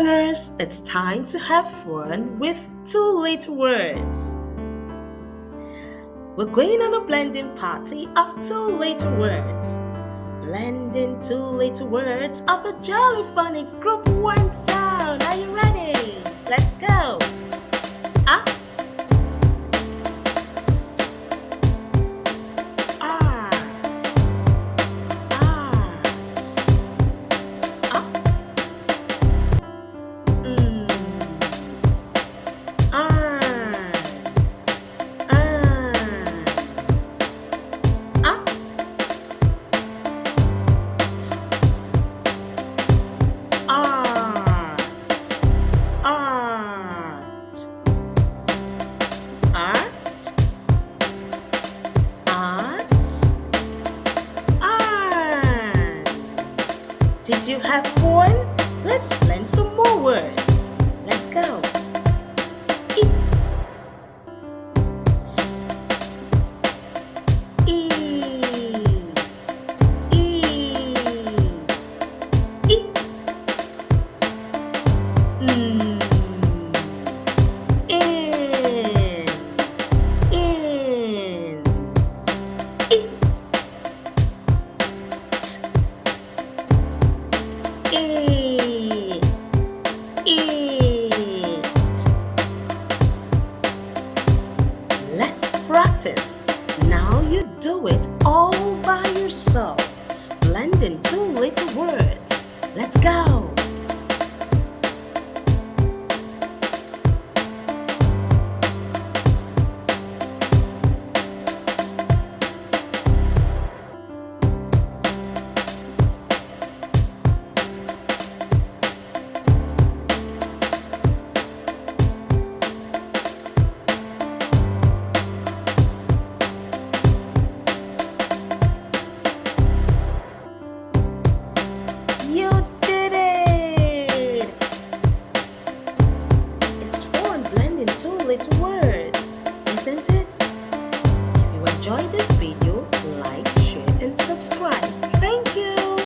learners, it's time to have fun with two-letter words. We're going on a blending party of two-letter words. Blending two-letter words of the Jolly Phonics Group 1 sound. Are you ready? Let's go. Ah, s, ars, ars. Ah, mm, ar, ar. Ah, art, art, art, arts, art. Did you have fun? Let's blend some more words. Let's go. I, s, is, I, mm, in, I, it, it. Let's practice. Now you do it all by yourself. Blending two-letter words. Let's go. You did it! It's fun blending two-letter words, isn't it? If you enjoyed this video, like, share, and subscribe.